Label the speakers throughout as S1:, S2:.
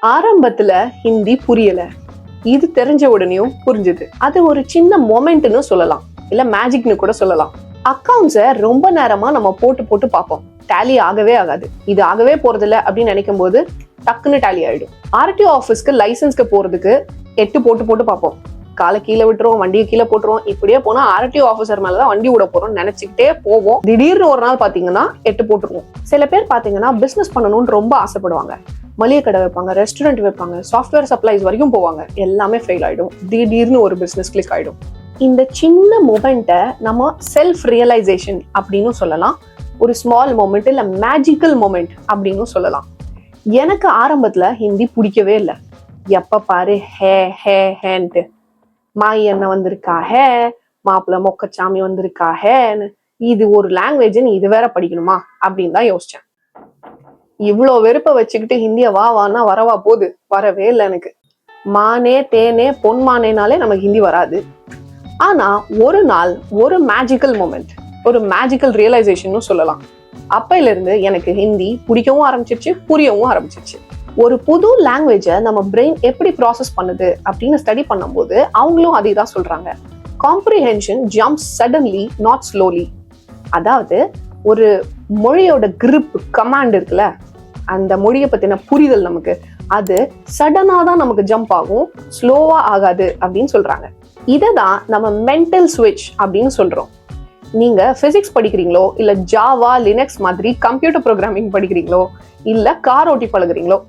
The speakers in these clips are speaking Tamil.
S1: ஆரம்பத்துல ஹிந்தி புரியல, இது தெரிஞ்ச உடனேயும் புரிஞ்சுது. அது ஒரு சின்ன மொமெண்ட்னு சொல்லலாம், இல்ல மேஜிக்னு கூட சொல்லலாம். அக்கவுண்ட்ஸை ரொம்ப நேரமா நம்ம போட்டு போட்டு பார்ப்போம், டேலி ஆகவே ஆகாது. இது ஆகவே போறதில்ல அப்படின்னு நினைக்கும் போது டக்குன்னு டேலி ஆயிடும். ஆர்டிஓ ஆஃபீஸ்க்கு லைசன்ஸ்க்கு போறதுக்கு 8 போட்டு போட்டு பார்ப்போம், காலை கீழே விட்டுருவோம், வண்டியை கீழே போட்டுருவோம். இப்படியே போனா ஆர்டிஓ ஆஃபீஸர் மேலதான் வண்டி விட போறோம்னு நினைச்சுக்கிட்டே போவோம். திடீர்னு ஒரு நாள் பாத்தீங்கன்னா 8 போட்டுருவோம். சில பேர் பாத்தீங்கன்னா பிசினஸ் பண்ணணும்னு ரொம்ப ஆசைப்படுவாங்க, மளிகை கடை வைப்பாங்க, ரெஸ்டாரண்ட் வைப்பாங்க, சாஃப்ட்வேர் சப்ளைஸ் வரைக்கும் போவாங்க. எல்லாமே ஃபெயில் ஆயிடும். திடீர்னு ஒரு பிசினஸ் கிளிக் ஆயிடும். இந்த சின்ன மொமெண்ட்டை நம்ம செல்ஃப் ரியலைசேஷன் அப்படின்னு சொல்லலாம், ஒரு ஸ்மால் மொமெண்ட் இல்ல மேஜிக்கல் மொமெண்ட் அப்படின்னு சொல்லலாம். எனக்கு ஆரம்பத்துல ஹிந்தி பிடிக்கவே இல்லை. எப்ப பாரு ஹே ஹே ஹேன்ட்டு, மாய் என்ன வந்திருக்கா ஹே, மாப்பிள்ள மொக்கச்சாமி வந்திருக்கா ஹேன்னு, இது ஒரு லாங்குவேஜ்னு இது வேற படிக்கணுமா அப்படின்னு தான் யோசிச்சேன். இவ்வளோ வெறுப்பை வச்சுக்கிட்டு ஹிந்திய வா வானா வரவா போகுது? வரவே இல்லை எனக்கு. மானே தேனே பொன்மானேனாலே நமக்கு ஹிந்தி வராது. ஆனா ஒரு நாள் ஒரு மேஜிக்கல் மொமெண்ட், ஒரு மேஜிக்கல் ரியலைசேஷன் சொல்லலாம். அப்பையில இருந்து எனக்கு ஹிந்தி பிடிக்கவும் ஆரம்பிச்சிருச்சு, புரியவும் ஆரம்பிச்சிருச்சு. ஒரு புது லாங்குவேஜை நம்ம பிரெயின் எப்படி ப்ராசஸ் பண்ணுது அப்படின்னு ஸ்டடி பண்ணும்போது அவங்களும் அதே தான் சொல்றாங்க. Comprehension jumps suddenly not slowly. அதாவது ஒரு மொழியோட கிரிப் கமாண்ட் இருக்குல்ல, அந்த மொழியை பத்தின புரிதல் நமக்கு அது சடனா தான் நமக்கு ஜம்ப் ஆகும், ஸ்லோவா ஆகாது அப்படின்னு சொல்றாங்க. இதை தான் நம்ம மென்டல் ஸ்விட்ச் அப்படின்னு சொல்றோம். நீங்க பிசிக்ஸ் படிக்கிறீங்களோ, இல்ல ஜாவா லினக்ஸ் மாதிரி கம்ப்யூட்டர் ப்ரோக்ராமிங் படிக்கிறீங்களோ, இல்ல கார் ஓட்டி பழகுறீங்களோ,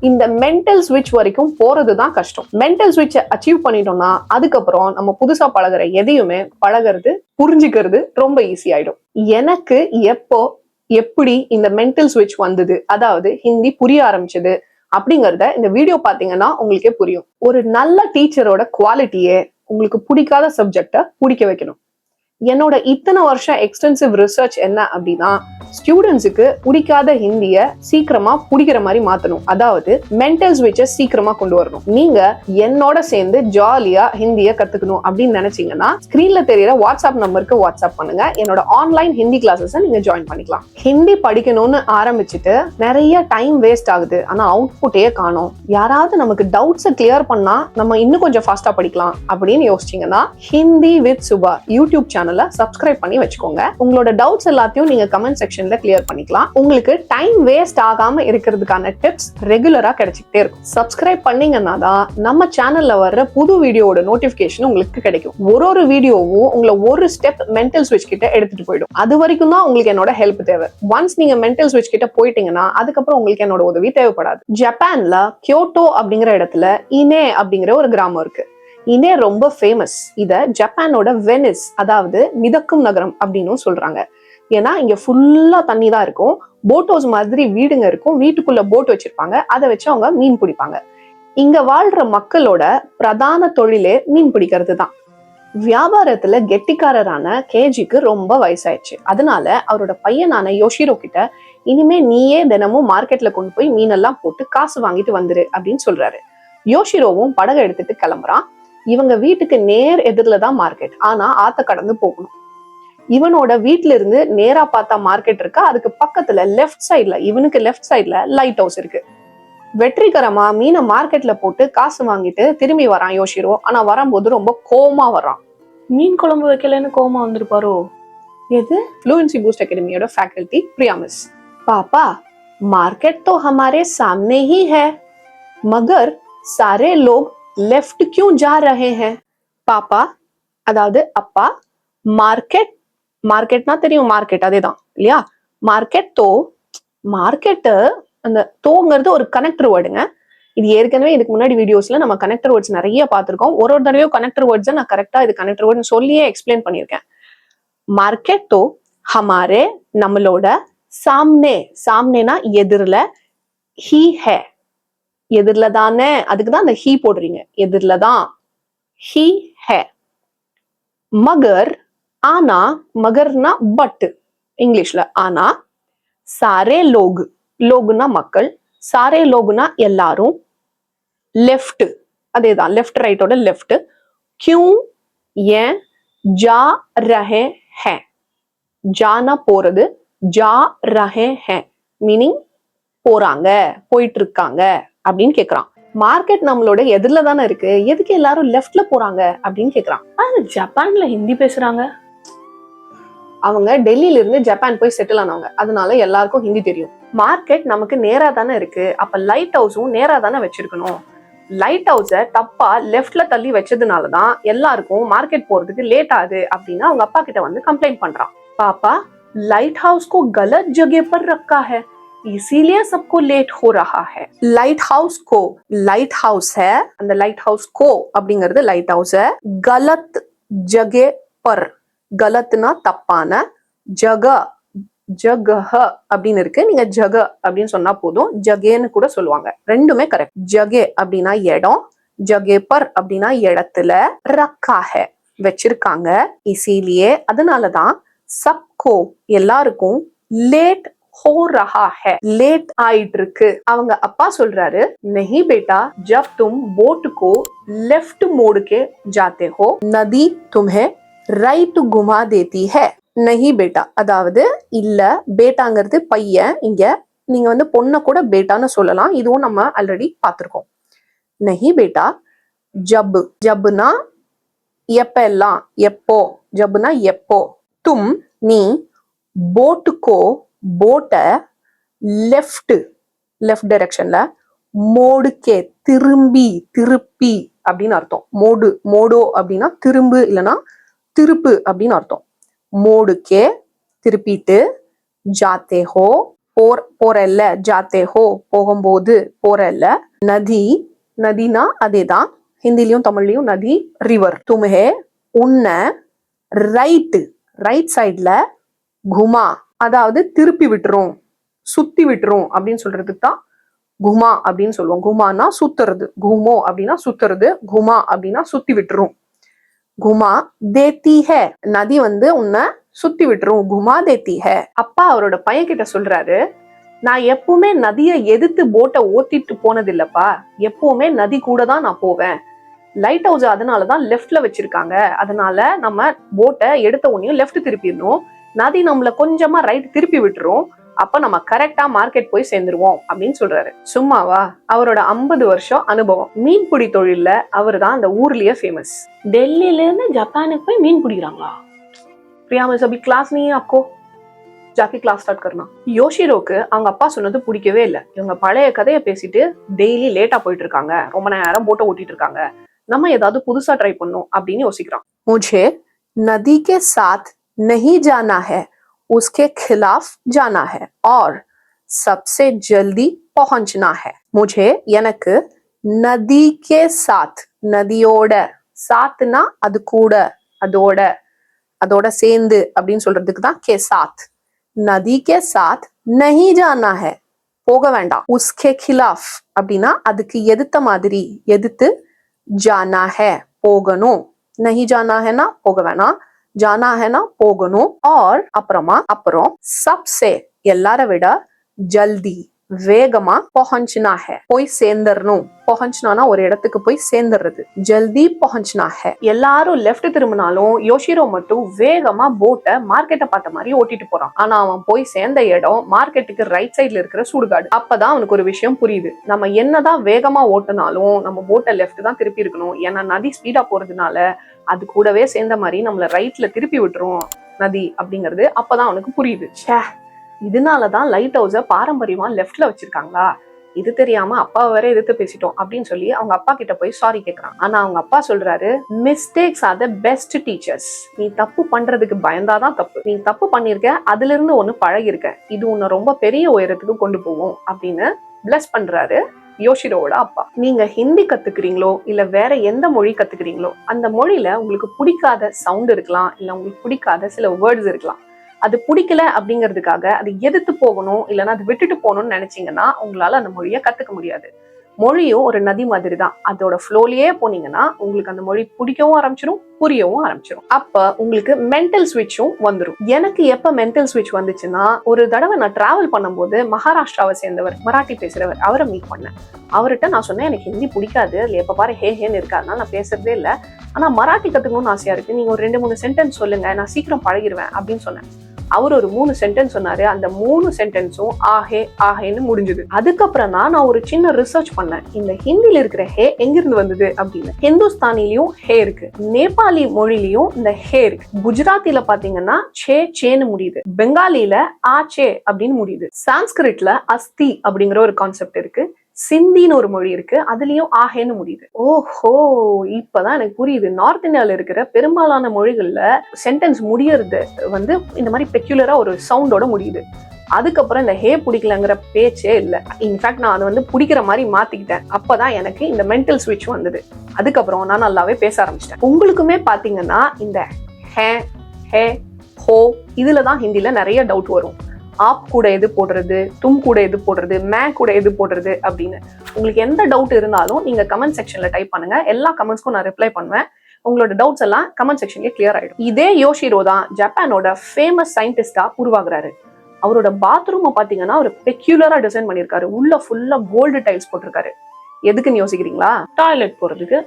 S1: இந்த மென்டல் ஸ்விட்ச் வரைக்கும் போறதுதான் கஷ்டம். மென்டல் ஸ்விட்சை அச்சீவ் பண்ணிட்டோம்னா அதுக்கப்புறம் நம்ம புதுசா பழகுற எதையுமே பழகிறது புரிஞ்சுக்கிறது ரொம்ப ஈஸி ஆயிடும். எனக்கு எப்போ எப்படி இந்த மென்டல் ஸ்விட்ச் வந்தது, அதாவது ஹிந்தி புரிய ஆரம்பிச்சது அப்படிங்கறத இந்த வீடியோ பாத்தீங்கன்னா உங்களுக்கே புரியும். ஒரு நல்ல டீச்சரோட குவாலிட்டியே உங்களுக்கு பிடிக்காத சப்ஜெக்ட பிடிக்க வைக்கணும். என்னோட இத்தனை வருஷம் எக்ஸ்டென்சிவ் ரிசர்ச் என்ன அப்படின்னா, ஸ்டூடெண்ட்ஸுக்கு பிடிக்காத ஹிந்திய சீக்கிரமா பிடிக்கிற மாதிரி மாத்தணும், அதாவது மென்டல் ஸ்விட்சை சீக்கிரமா கொண்டு வரணும். நீங்க என்னோட சேர்ந்து ஜாலியா ஹிந்திய கத்துக்கணும் அப்படின்னு நினைச்சீங்கன்னா ஸ்கிரீன்ல தெரியற வாட்ஸ்அப் நம்பருக்கு வாட்ஸ்அப் பண்ணுங்க. என்னோட ஆன்லைன் ஹிந்தி கிளாஸஸ் நீங்க ஜாயின் பண்ணிக்கலாம். ஹிந்தி படிக்கணும்னு ஆரம்பிச்சுட்டு நிறைய டைம் வேஸ்ட் ஆகுது, ஆனா அவுட்புட்டே காணோம், யாராவது நமக்கு டவுட்ஸை கிளியர் பண்ணா நம்ம இன்னும் கொஞ்சம் ஃபாஸ்டா படிக்கலாம் அப்படின்னு யோசிச்சீங்கன்னா Hindi with Subha YouTube channel subscribe பண்ணி வச்சுக்கோங்க. உங்களோட டவுட்ஸ் எல்லாத்தையும் நீங்க கமெண்ட் செக்ஷன்ல கிளியர் பண்ணிக்கலாம். உங்களுக்கு டைம் வேஸ்ட் ஆகாம இருக்கிறதுக்கான டிப்ஸ் ரெகுலரா கிடைச்சிட்டே இருக்கும். சப்ஸ்கிரைப் பண்ணீங்கன்னா தான் நம்ம சேனல்ல வர்ற புது வீடியோட நோட்டிபிகேஷன் உங்களுக்கு கிடைக்கும். ஒரு வீடியோவும் உங்களை ஒரு ஸ்டெப் மென்டல் ஸ்விட்ச் கிட்ட எடுத்துட்டு போயிடும். அது வரைக்கும் தான் உங்களுக்கு என்னோட ஹெல்ப் தேவை. ஒன்ஸ் நீங்க மென்டல் ஸ்விட்ச் கிட்ட போயிட்டீங்கன்னா அதுக்கப்புறம் உங்களுக்கு என்னோட உதவி தேவைப்படாது. ஜப்பான்ல கியோட்டோ அப்படிங்கிற இடத்துல இனே அப்படிங்கிற ஒரு கிராமம் இருக்கு. இனே ரொம்ப ஃபேமஸ். இத ஜப்பானோட வெனிஸ், அதாவது மிதக்கும் நகரம் அப்படின்னு சொல்றாங்க. ஏன்னா இங்க ஃபுல்லா தண்ணி தான் இருக்கும், போட் ஹவுஸ் மாதிரி வீடுங்க இருக்கும், வீட்டுக்குள்ள போட் வச்சிருப்பாங்க, அதை வச்சு அவங்க மீன் பிடிப்பாங்க. இங்க வாழ்ற மக்களோட பிரதான தொழிலே மீன் பிடிக்கிறது தான். வியாபாரத்துல கெட்டிக்காரரான கேஜிக்கு ரொம்ப வயசாயிடுச்சு. அதனால அவரோட பையனான யோஷிரோ கிட்ட இனிமே நீயே தினமும் மார்க்கெட்ல கொண்டு போய் மீனெல்லாம் போட்டு காசு வாங்கிட்டு வந்துரு அப்படின்னு சொல்றாரு. யோஷிரோவும் படகை எடுத்துட்டு கிளம்புறான். இவங்க வீட்டுக்கு நேர் எதிரில தான் மார்க்கெட், ஆனா ஆத்த கடந்து போகணும். இவனோட வீட்டுல இருந்து நேரா பார்த்தா மார்க்கெட் இருக்கா, அதுக்கு பக்கத்துல லெஃப்ட் சைட்ல, இவனுக்கு லெஃப்ட் சைட்ல லைட் ஹவுஸ் இருக்கு. வெற்றிகரமா மீனை மார்க்கெட்ல போட்டு காசு வாங்கிட்டு திரும்பி வரான் யோஷிரோ. ஆனா வரும்போது ரொம்ப கோவமா வரான். மீன் குழம்பு வைக்கலன்னு கோவமா வந்திருப்பாரோ? எது? ஃப்ளூயன்சி பூஸ்ட் அகாடமியோட ஃபேக்கல்டி பிரியா மிஸ். பாப்பா, मार्केट तो हमारे सामने ही है, मगर सारे लोग लेफ्ट क्यों जा रहे हैं? பாப்பா, அதாவது அப்பா, மார்க்கெட், மார்க்கெட்னா தெரியும், மார்க்கெட் அதேதான் இல்லையா? மார்க்கெட் தோ, மார்க்கெட், அந்த தோங்கிறது ஒரு கனெக்டர் வேர்டுங்க. இது ஏற்கனவே இதுக்கு முன்னாடி வீடியோஸ்ல நம்ம கனெக்டர் வேர்ட்ஸ் நிறைய பார்த்திருக்கோம். ஒரு தடவையும் கனெக்டர் வேர்ட்ஸ் நான் கரெக்டா இது கனெக்டர் வேர்ட்னு சொல்லியே எக்ஸ்பிளைன் பண்ணியிருக்கேன். மார்க்கெட் தோ ஹமாரே, நம்மளோட, சாம்னே, சாம்னேனா எதிரில, ஹி ஹே, எதிரில தானே, அதுக்குதான் அந்த ஹீ போடுறீங்க, எதிரில தான், ஹி ஹே. மகர், ஆனா, மகர்னா பட் இங்கிலீஷ்ல, ஆனா, சாரே லோக், லோகுனா மக்கள், சாரே லோகுனா எல்லாரும், லெஃப்ட் அதேதான், லெஃப்ட் ரைட்டோட லெஃப்ட், கியூ ஏன், ஜா ரஹே ஹே, ஜானா போறது, ஜா ரஹே ஹே மீனிங் போறாங்க, போயிட்டு இருக்காங்க அப்படின்னு கேக்குறான். மார்க்கெட் நம்மளோட எதிரில தானே இருக்கு, எதுக்கு எல்லாரும் லெஃப்ட்ல போறாங்க அப்படின்னு கேக்குறான்.
S2: அது ஜப்பான்ல ஹிந்தி பேசுறாங்க.
S1: அவங்க டெல்லியில இருந்து ஜப்பான் போய் செட்டில் ஆனவங்க, அதனால எல்லாருக்கும் ஹிந்தி தெரியும். மார்க்கெட் நமக்கு நேரா தானே இருக்கு, அப்ப லைட் ஹவுஸும் நேரா தானே வச்சிருக்கணும். லைட் ஹவுஸ தப்பா லெஃப்ட்ல தள்ளி வச்சதுனாலதான் எல்லாருக்கும் மார்க்கெட் போறதுக்கு லேட் ஆகுது அப்படின்னு அவங்க அப்பா கிட்ட வந்து கம்ப்ளைண்ட் பண்றான். பாப்பா, லைட் ஹவுஸ் को गलत जगह पर रखा है, इसीलिए सबको लेट हो रहा है. லைட் ஹவுஸ் கோ, லைட் ஹவுஸ் है, அந்த லைட் ஹவுஸ் கோ அப்படிங்கிறது லைட் ஹவுஸ், गलत जगह पर, गलतना தப்பான, ஜக ஜகஹ அப்படின்னு இருக்கு, நீங்க ஜக அப்படின்னு சொன்னா போதும், ஜகேன்னு கூட சொல்லுவாங்க, ரெண்டுமே கரெக்ட். ஜகே அப்படின்னா இடம், ஜகே பர் அப்படின்னா இடத்துல, ரக்கா ஹே வச்சிருக்காங்க, இசிலியே அதனாலதான், சப்கோ எல்லாருக்கும், லேட் ஹோ ரஹா ஹே லேட் ஆயிட்டு இருக்கு. அவங்க அப்பா சொல்றாரு, नहीं बेटा, जब तुम बोट को लेफ्ट मोड़ के जाते हो, नदी तुम्हें राइट घुमा देती है. नहीं बेटा, அதாவது இல்ல, பேட்டாங்கிறது பையன், இங்க நீங்க வந்து பொண்ணை கூட பேட்டான்னு சொல்லலாம், இதுவும் நம்ம ஆல்ரெடி பார்த்திருக்கோம். नहीं बेटा, जब, जबना எப்ப எல்லாம், எப்போ, ஜப்னா எப்போ, தும் நீ, போட் கோ போட்ட, லெஃப்ட் லெஃப்ட் டைரக்ஷன்ல, மோடுக்கே திரும்பி திருப்பி அப்படின்னு அர்த்தம். மோடு மோடோ அப்படின்னா திரும்பு இல்லைன்னா திருப்பு அப்படின்னு அர்த்தம். மோடுக்கே திருப்பிட்டு, ஜாத்தே ஹோ போறல்ல, ஜாத்தே ஹோ போகும்போது போறல்ல, நதி நதினா அதேதான், ஹிந்திலையும் தமிழ்லையும் நதி ரிவர். தும்ஹே உன்ன, ரைட் ரைட் சைட்ல, குமா அதாவது திருப்பி விட்டுரும், சுத்தி விட்டுரும் அப்படின்னு சொல்றதுக்கு தான் குமா அப்படின்னு சொல்லுவோம். குமானா சுத்துறது, குமோ அப்படின்னா சுத்துறது, குமா அப்படின்னா சுத்தி விட்டுரும். குமா தேத்தி ஹே, நதி வந்து உன்னை சுத்தி விட்டுரும், குமா தேத்தி ஹே. அப்பா அவரோட பையன் கிட்ட சொல்றாரு, நான் எப்பவுமே நதியை எதிர்த்து போட்டை ஓட்டிட்டு போனது இல்லப்பா, எப்பவுமே நதி கூட தான் நான் போவேன். லைட் ஹவுஸ் அதனாலதான் லெஃப்ட்ல வச்சிருக்காங்க, அதனால நம்ம போட்டை எடுத்த உடனே லெஃப்ட் திருப்பிடணும், நதி நம்மள கொஞ்சமா ரைட் திருப்பி விட்டுரும், அப்ப நம்ம கரெக்டா மார்க்கெட் போய் சேர்ந்துருவோம் அப்படின்னு சொல்றாரு. சும்மாவா, அவரோட 50 வருஷம் அனுபவம், மீன்பிடி தொழில்ல அவர் தான் அந்த ஊர்லயே ஃபேமஸ்.
S2: டெல்லியில இருந்து ஜப்பானுக்கு போய் மீன் பிடிக்கிறாங்களா?
S1: प्रिया मैं अभी क्लास नहीं है, आपको जाके क्लास स्टार्ट करना. யோஷிரோக்கு அவங்க அப்பா சொன்னது பிடிக்கவே இல்லை. இவங்க பழைய கதையை பேசிட்டு டெய்லி லேட்டா போயிட்டு இருக்காங்க, ரொம்ப நேரம் போட்டை ஓட்டிட்டு இருக்காங்க, நம்ம ஏதாவது புதுசா ட்ரை பண்ணணும் அப்படின்னு யோசிக்கிறான். मुझे नदी के साथ नहीं जाना है, उसके खिलाफ जाना है और सबसे जल्दी पहुंचना है. मुझे எனக்கு, नदी के साथ நதியோட, சாத்னா அது கூட, அதோட அதோட சேர்ந்து அப்படின்னு சொல்றதுக்கு தான் கே சாத். நதி கே சாத் नहीं जाना है, போக வேண்டாம். उसके खिलाफ அப்படின்னா அதுக்கு எதிர்த்த மாதிரி, எதிர்த்து, जाना है போகணும், नहीं जाना है ना போக வேணாம், जाना है ना போகணும், और அப்புறமா அப்புறம், सबसे எல்லார விட, जल्दी வேகமா, पहुंचना है போய் சேர்ந்துடணும், पहुंचना ஒரு இடத்துக்கு போய் சேர்ந்துடுறது, जल्दी पहुंचना है. எல்லாரும் லெஃப்ட் திரும்பினாலும் யோஷிரோ மட்டும் வேகமா போட்டை மார்க்கெட்டை பார்த்த மாதிரி ஓட்டிட்டு போறான். ஆனா அவன் போய் சேர்ந்த இடம் மார்க்கெட்டுக்கு ரைட் சைட்ல இருக்கிற சுடுகாடு. அப்பதான் அவனுக்கு ஒரு விஷயம் புரியுது, நம்ம என்னதான் வேகமா ஓட்டினாலும் நம்ம போட்டை லெஃப்ட் தான் திருப்பி இருக்கணும், ஏன்னா நதி ஸ்பீடா போறதுனால அது கூடவே சேர்ந்த மாதிரி நம்மள ரைட்ல திருப்பி விட்டுரும் நதி அப்படிங்கிறது. அப்பதான் அவனுக்கு புரியுது, ச்சே, இதனாலதான் லைட் ஹவுஸ பாரம்பரியமா லெஃப்ட்ல வச்சிருக்காங்களா, இது தெரியாம அப்பா வேற எதிர்த்து பேசிட்டோம் அப்படின்னு சொல்லி அவங்க அப்பா கிட்ட போய் சாரி கேட்கறான். ஆனா அவங்க அப்பா சொல்றாரு, mistakes R the best teachers. நீ தப்பு பண்றதுக்கு பயந்தாதான் தப்பு, நீ தப்பு பண்ணிருக்க, அதுல இருந்து ஒண்ணு பழகிருக்க, இது உன்னை ரொம்ப பெரிய உயரத்துக்கு கொண்டு போகும் அப்படின்னு பிளஸ் பண்றாரு யோஷிரோவோட அப்பா. நீங்க ஹிந்தி கத்துக்கிறீங்களோ இல்ல வேற எந்த மொழி கத்துக்கிறீங்களோ, அந்த மொழியில உங்களுக்கு பிடிக்காத சவுண்ட் இருக்கலாம், இல்ல உங்களுக்கு பிடிக்காத சில வேர்ட்ஸ் இருக்கலாம். அது பிடிக்கல அப்படிங்கிறதுக்காக அது எதிர்த்து போகணும் இல்லைன்னா அது விட்டுட்டு போகணும்னு நினைச்சீங்கன்னா உங்களால அந்த மொழியை கத்துக்க முடியாது. மொழியும் ஒரு நதி மாதிரி தான், அதோட ஃப்ளோலயே போனீங்கன்னா உங்களுக்கு அந்த மொழி பிடிக்கவும் ஆரம்பிச்சிடும், புரியவும் ஆரம்பிச்சிடும். அப்ப உங்களுக்கு மென்டல் ஸ்விட்சும் வந்துடும். எனக்கு எப்ப மென்டல் ஸ்விட்ச் வந்துச்சுன்னா, ஒரு தடவை நான் டிராவல் பண்ணும்போது மகாராஷ்டிராவை சேர்ந்தவர், மராட்டி பேசுறவர், அவரை மீட் பண்ணேன். அவர்கிட்ட நான் சொன்னேன், எனக்கு ஹிந்தி பிடிக்காது, இல்லை எப்ப பாரு ஹே ஹேன்னு இருக்காதுனால நான் பேசுறதே இல்லை, ஆனா மராட்டி கத்துக்கணும்னு ஆசையா இருக்கு, நீங்க ஒரு 2-3 சென்டென்ஸ் சொல்லுங்க, நான் சீக்கிரம் பழகிடுவேன் அப்படின்னு சொன்னேன். அவர் ஒரு 3 சென்டென்ஸ் சொன்னாரு. அந்த 3 சென்டென்ஸும் ஆஹே ஆஹேன்னு முடிஞ்சது. அதுக்கப்புறம் தான் நான் ஒரு சின்ன ரிசர்ச் பண்ணேன். இந்த ஹிந்தில இருக்கிற ஹே எங்கிருந்து வந்தது அப்படின்னு. ஹிந்துஸ்தானிலையும் ஹே இருக்கு, நேபாளி மொழியிலையும் இந்த ஹே இருக்கு, குஜராத்தில பாத்தீங்கன்னா சே சேன்னு முடியுது, பெங்காலில ஆச்சே அப்படின்னு முடியுது, சான்ஸ்கிரிட்ல அஸ்தி அப்படிங்கிற ஒரு கான்செப்ட் இருக்கு, சிந்தின்னு ஒரு மொழி இருக்கு, அதுலயும் ஆஹேன்னு முடியுது. ஓஹோ, இப்பதான் எனக்கு புரியுது. நார்த் இந்தியால இருக்கிற பெரும்பாலான மொழிகள்ல சென்டென்ஸ் முடியறது வந்து இந்த மாதிரி பெக்யூலரா ஒரு சவுண்டோட முடியுது. அதுக்கப்புறம் இந்த ஹே பிடிக்கலங்கிற பேச்சே இல்லை. இன்ஃபேக்ட் நான் அதை வந்து பிடிக்கிற மாதிரி மாத்திக்கிட்டேன். அப்பதான் எனக்கு இந்த மென்டல் ஸ்விட்ச் வந்தது. அதுக்கப்புறம் நான் நல்லாவே பேச ஆரம்பிச்சிட்டேன். உங்களுக்குமே பாத்தீங்கன்னா இந்த ஹே ஹே ஹோ இதுலதான் ஹிந்தில நிறைய டவுட் வரும். ஆப் கூட எது போடுறது, தும் கூட எது போடுறது, மே கூட எது போடுறது அப்படின்னு. உங்களுக்கு எந்த டவுட் இருந்தாலும் நீங்க கமெண்ட் செக்ஷன்ல டைப் பண்ணுங்க. எல்லா கமெண்ட்ஸ்க்கும் நான் ரிப்ளை பண்ணுவேன். உங்களோட டவுட்ஸ் எல்லாம் கமெண்ட் செக்ஷன்லயே கிளியர் ஆயிடும். இதே யோஷிரோ தான் ஜப்பானோட ஃபேமஸ் சயின்டிஸ்டா உருவாகுறாரு. அவரோட பாத்ரூமை பாத்தீங்கன்னா ஒரு பெக்யூலரா டிசைன் பண்ணிருக்காரு. உள்ள ஃபுல்லா கோல்டு டைல்ஸ் போட்டிருக்காரு. எதுக்குன்னு யோசிக்கிறீங்களா? டாய்லெட் போறதுக்கு.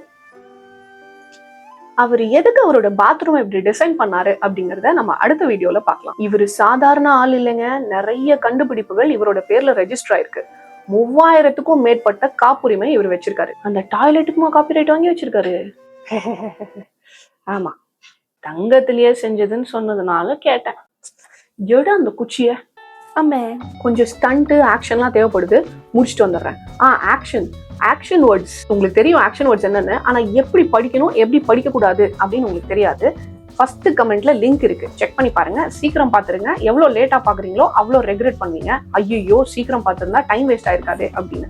S1: அவர் எதுக்கு அவரோட பாத்ரூம் இப்படி டிசைன் பண்ணாரு அப்படிங்கறத நம்ம அடுத்த வீடியோல பார்க்கலாம். இவரு சாதாரண ஆள் இல்லைங்க. நிறைய கண்டுபிடிப்புகள் இவரோட பேர்ல ரெஜிஸ்டர் ஆயிருக்கு. 3000க்கும் மேற்பட்ட காப்புரிமை இவர் வச்சிருக்காரு. அந்த டாய்லெட்டுக்குமா காப்பிரைட் வாங்கி வச்சிருக்காரு? ஆமா, தங்கத்திலேயே செஞ்சதுன்னு சொன்னதுனால கேட்டேன். எடு அந்த குச்சிய. ஆமே, கொஞ்சம் ஸ்டண்ட் ஆக்ஷன்லாம் தேவைப்படுது, முடிச்சுட்டு வந்துடுறேன். ஆக்ஷன் வேர்ட்ஸ் உங்களுக்கு தெரியும். ஆக்ஷன் வேர்ட்ஸ் என்னன்னு, ஆனா எப்படி படிக்கணும் எப்படி படிக்க கூடாது அப்படின்னு உங்களுக்கு தெரியாது. ஃபர்ஸ்ட் கமெண்ட்ல லிங்க் இருக்கு, செக் பண்ணி பாருங்க. சீக்கிரம் பாத்துருங்க. எவ்வளவு லேட்டா பாக்குறீங்களோ அவ்வளவு ரெக்ரெட் பண்ணுவீங்க. ஐயோ, சீக்கிரம் பாத்துருந்தா டைம் வேஸ்ட் ஆயிருக்காது அப்படின்னு.